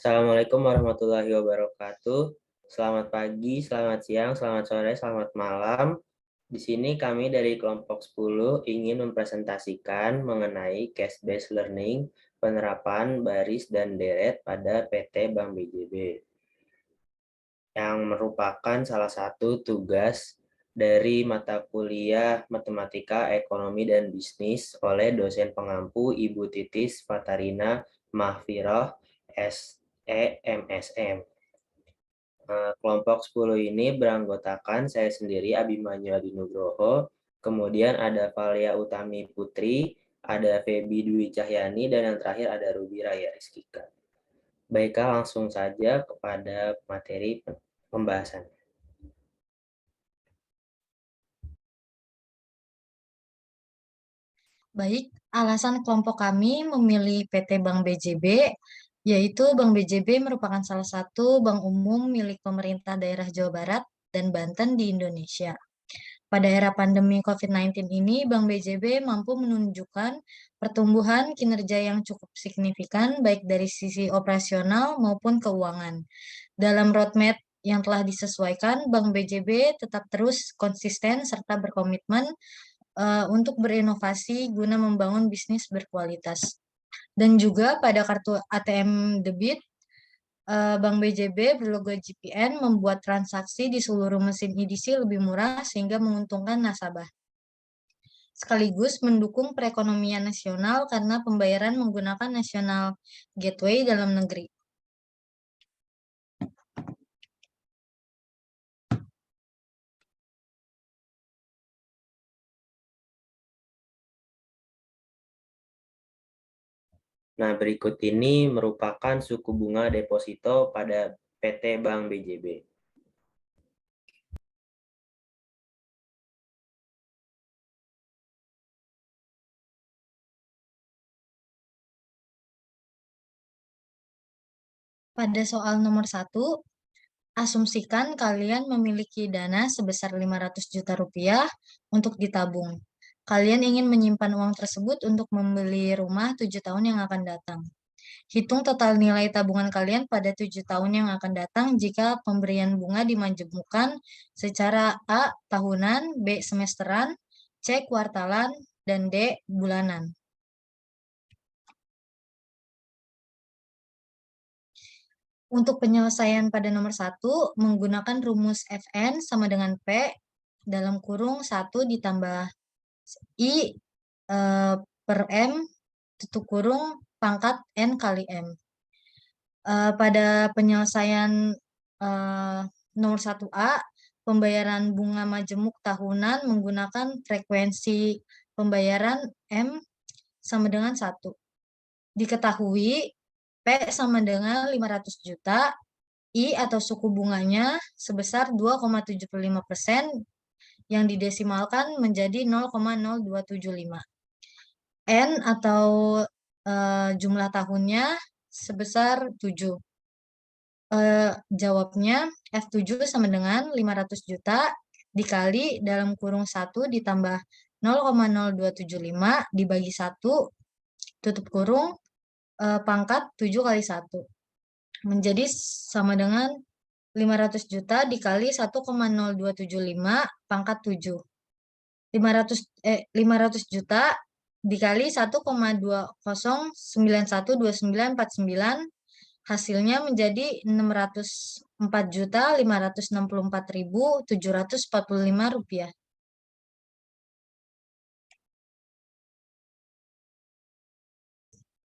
Assalamualaikum warahmatullahi wabarakatuh. Selamat pagi, selamat siang, selamat sore, selamat malam. Di sini kami dari kelompok 10 ingin mempresentasikan mengenai case-based learning, penerapan baris dan deret pada PT Bank BJB, yang merupakan salah satu tugas dari mata kuliah Matematika, Ekonomi, dan Bisnis oleh dosen pengampu Ibu Titis Fatarina Mahfiroh, SEMSM. Kelompok 10 ini beranggotakan saya sendiri, Abimanyu Adi Nugroho, kemudian ada Valia Utami Putri, ada Feby Dwi Cahyani, dan yang terakhir ada Ruby Raya Rizkika. Baiklah, langsung saja kepada materi pembahasan. Baik, alasan kelompok kami memilih PT Bank BJB, yaitu Bank BJB merupakan salah satu bank umum milik pemerintah daerah Jawa Barat dan Banten di Indonesia. Pada era pandemi COVID-19 ini, Bank BJB mampu menunjukkan pertumbuhan kinerja yang cukup signifikan baik dari sisi operasional maupun keuangan. Dalam roadmap yang telah disesuaikan, Bank BJB tetap terus konsisten serta berkomitmen untuk berinovasi guna membangun bisnis berkualitas. Dan juga pada kartu ATM debit, Bank BJB berlogo GPN membuat transaksi di seluruh mesin EDC lebih murah sehingga menguntungkan nasabah. Sekaligus mendukung perekonomian nasional karena pembayaran menggunakan National Gateway dalam negeri. Nah, berikut ini merupakan suku bunga deposito pada PT Bank BJB. Pada soal nomor 1, asumsikan kalian memiliki dana sebesar 500 juta rupiah untuk ditabung. Kalian ingin menyimpan uang tersebut untuk membeli rumah 7 tahun yang akan datang. Hitung total nilai tabungan kalian pada 7 tahun yang akan datang jika pemberian bunga dimajemukkan secara A. tahunan, B. semesteran, C. kuartalan, dan D. bulanan. Untuk penyelesaian pada nomor 1, menggunakan rumus Fn sama dengan P dalam kurung 1 ditambah I per M tutup kurung pangkat N kali M. Pada penyelesaian nomor 1A, pembayaran bunga majemuk tahunan menggunakan frekuensi pembayaran M sama dengan 1. Diketahui P sama dengan 500 juta, I atau suku bunganya sebesar 2,75% yang didesimalkan menjadi 0,0275. N atau jumlah tahunnya sebesar 7. Jawabnya F7 sama dengan 500 juta dikali dalam kurung 1 ditambah 0,0275 dibagi 1 tutup kurung pangkat 7 kali 1 menjadi sama dengan 500 juta dikali 1,0275 pangkat 7. 500 juta dikali 1,20912949 hasilnya menjadi 604.564.745 rupiah.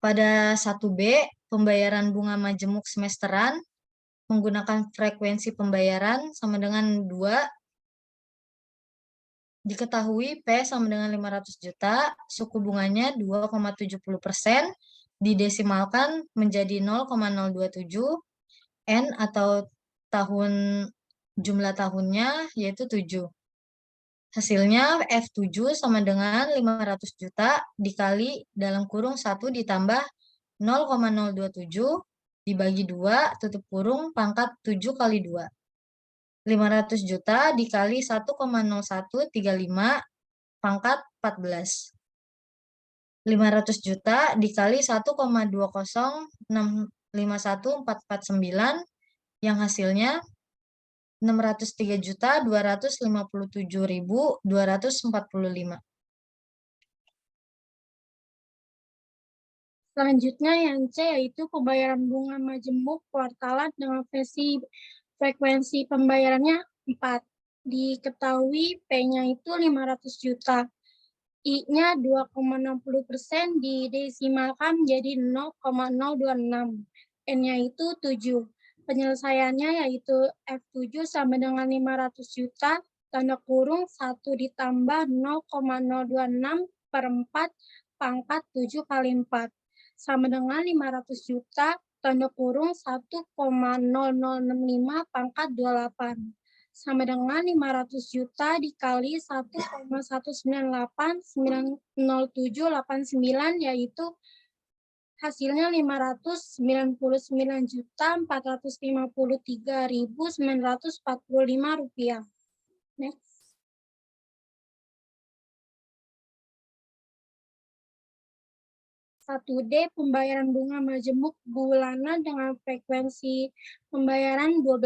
Pada 1B, pembayaran bunga majemuk semesteran menggunakan frekuensi pembayaran sama dengan 2. Diketahui P sama dengan 500 juta, suku bunganya 2,70%, didesimalkan menjadi 0,027, N atau jumlah tahunnya yaitu 7. Hasilnya F7 sama dengan 500 juta dikali dalam kurung 1 ditambah 0,027 dibagi 2 tutup kurung pangkat 7 kali 2. 500 juta dikali 1,0135 pangkat 14. 500 juta dikali 1,2061 51449 yang hasilnya 603.257.245. Selanjutnya yang C yaitu pembayaran bunga majemuk kuartalan dengan frekuensi pembayarannya 4. Diketahui P-nya itu 500 juta. I-nya 2,60%, didesimalkan menjadi 0,026. N-nya itu 7. Penyelesaiannya yaitu F7 sama dengan 500 juta, tanda kurung 1 ditambah 0,026 per 4 pangkat 7 kali 4. Sama dengan 500 juta, tanda kurung 1,0065 pangkat 28. Sama dengan 500 juta dikali 1,198,907,89 yaitu hasilnya 599.453.945 rupiah. Next. D, pembayaran bunga majemuk bulanan dengan frekuensi pembayaran 12.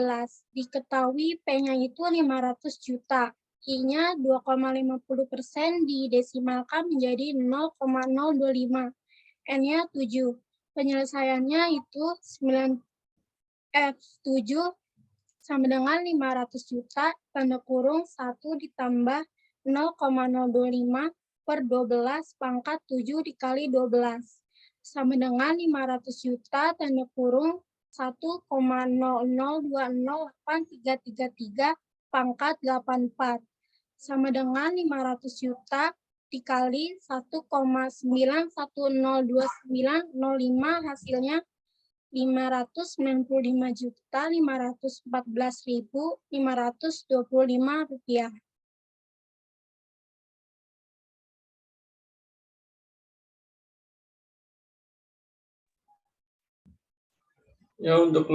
Diketahui P-nya itu 500 juta. I-nya 2,50%, didesimalkan menjadi 0,025. N-nya 7. Penyelesaiannya itu 9F7 sama dengan 500 juta, tanda kurung 1 ditambah 0,025 per 12 pangkat 7 dikali 12. Sama dengan 500 juta, tanda kurung 1,0020833 pangkat 84. Sama dengan 500 juta dikali 1,910905 hasilnya 595.514.525 rupiah. Ya, untuk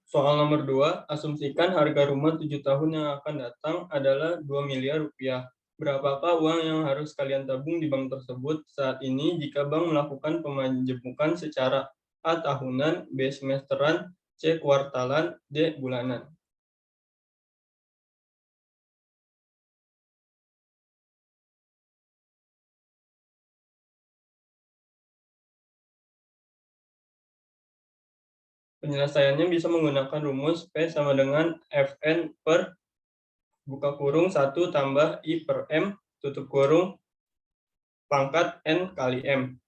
soal nomor 2, asumsikan harga rumah 7 tahun yang akan datang adalah 2 miliar rupiah. Berapakah uang yang harus kalian tabung di bank tersebut saat ini jika bank melakukan pemajemukan secara A tahunan, B semesteran, C kuartalan, D bulanan? Penyelesaiannya bisa menggunakan rumus P sama dengan Fn per buka kurung 1 tambah I per M tutup kurung pangkat N kali M.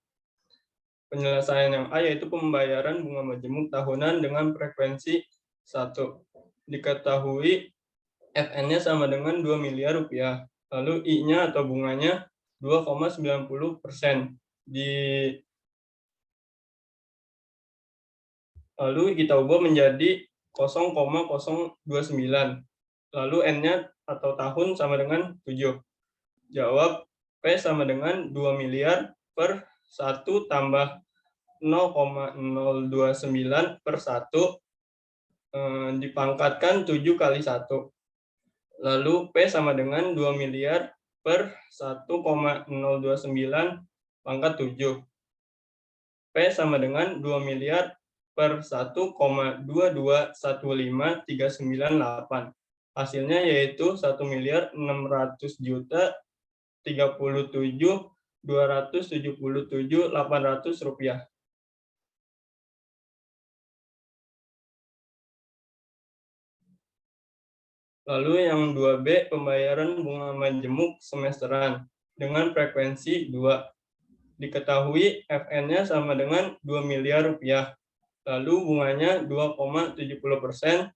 Penyelesaian yang A yaitu pembayaran bunga majemuk tahunan dengan frekuensi 1. Diketahui Fn-nya sama dengan 2 miliar rupiah. Lalu I-nya atau bunganya 2,90%. Lalu kita ubah menjadi 0,029. Lalu N-nya atau tahun sama dengan 7. Jawab P sama dengan 2 miliar per 1 tambah 0,029 per 1 dipangkatkan 7 kali 1. Lalu P sama dengan 2 miliar per 1,029 pangkat 7. P sama dengan 2 miliar per 1,2215398. Hasilnya yaitu 1.637.277.800 rupiah. Lalu yang 2B, pembayaran bunga majemuk semesteran dengan frekuensi 2. Diketahui Fn-nya sama dengan 2 miliar rupiah. Lalu bunganya 2,70%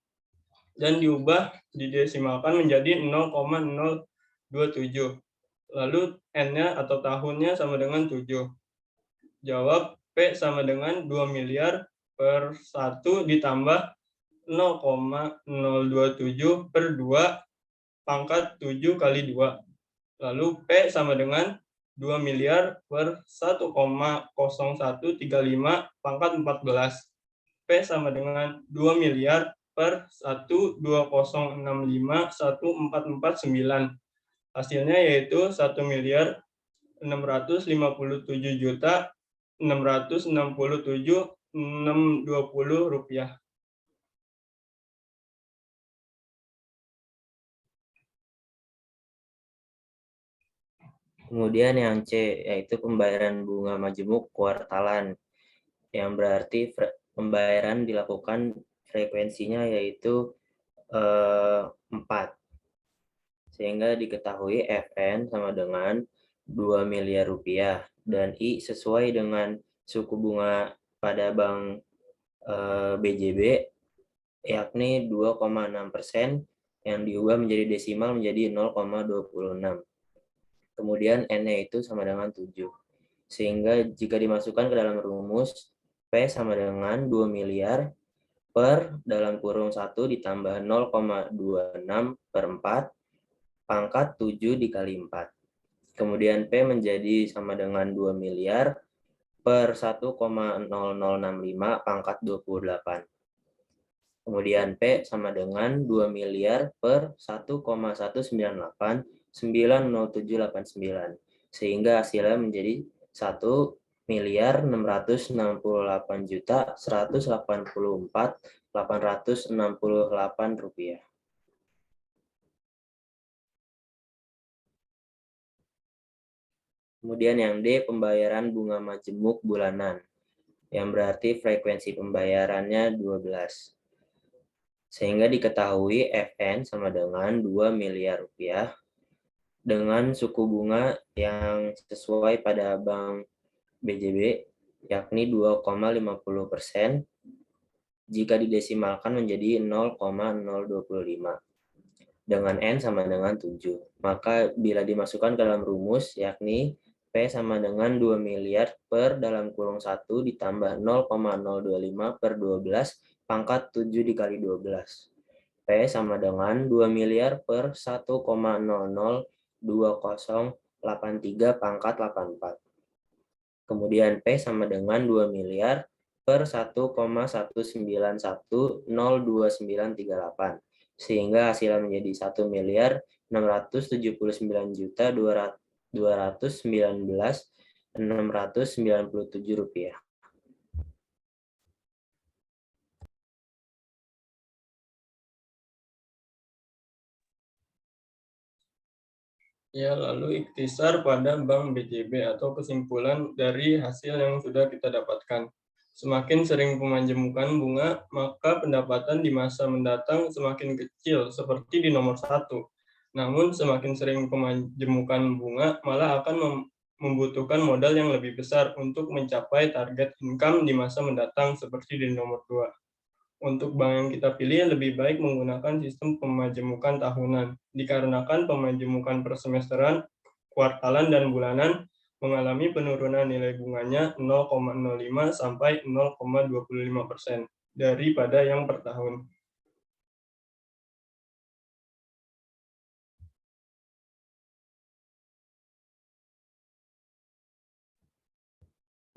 dan diubah didesimalkan menjadi 0,027. Lalu N-nya atau tahunnya sama dengan 7. Jawab P sama dengan 2 miliar per 1 ditambah 0,027 per 2 pangkat 7 kali 2. Lalu P sama dengan 2 miliar per 1,0135 pangkat 14. P sama dengan 2 miliar per 1,2065,1449. Hasilnya yaitu 1.657.667.667 Rp6.620. Kemudian yang C, yaitu pembayaran bunga majemuk kuartalan, yang berarti pembayaran dilakukan frekuensinya yaitu 4. Sehingga diketahui Fn sama dengan 2 miliar rupiah dan I sesuai dengan suku bunga pada Bank BJB yakni 2,6% yang diubah menjadi desimal menjadi 0,26. Kemudian N-nya itu sama dengan 7. Sehingga jika dimasukkan ke dalam rumus, P sama dengan 2 miliar per dalam kurung 1 ditambah 0,26 per 4 pangkat 7 dikali 4. Kemudian P menjadi sama dengan 2 miliar per 1,0065 pangkat 28. Kemudian P sama dengan 2 miliar per 1,19890789. Sehingga hasilnya menjadi 1.668.184.868 rupiah. Kemudian yang D, pembayaran bunga majemuk bulanan, yang berarti frekuensi pembayarannya 12. Sehingga diketahui Fn sama dengan 2 miliar rupiah dengan suku bunga yang sesuai pada Bank BJB yakni 2,50%. Jika didesimalkan menjadi 0,025 dengan N sama dengan 7. Maka bila dimasukkan ke dalam rumus yakni P sama dengan 2 miliar per dalam kurung 1 ditambah 0,025 per 12 pangkat 7 dikali 12. P sama dengan 2 miliar per 1,002083 pangkat 84. Kemudian P sama dengan 2 miliar per 1,191029938. Sehingga hasilnya menjadi 1.679.219.697 rupiah. Ya, lalu ikhtisar pada Bank BJB atau kesimpulan dari hasil yang sudah kita dapatkan. Semakin sering pemajemukan bunga, maka pendapatan di masa mendatang semakin kecil, seperti di nomor 1. Namun, semakin sering pemajemukan bunga, malah akan membutuhkan modal yang lebih besar untuk mencapai target income di masa mendatang, seperti di nomor 2. Untuk bank yang kita pilih, lebih baik menggunakan sistem pemajemukan tahunan, dikarenakan pemajemukan per semesteran, kuartalan, dan bulanan mengalami penurunan nilai bunganya 0,05 sampai 0,25% daripada yang per tahun.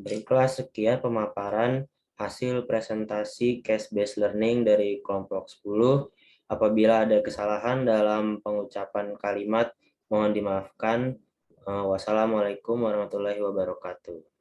Baiklah, sekian pemaparan hasil presentasi case-based learning dari kelompok 10. Apabila ada kesalahan dalam pengucapan kalimat, mohon dimaafkan. Wassalamualaikum warahmatullahi wabarakatuh.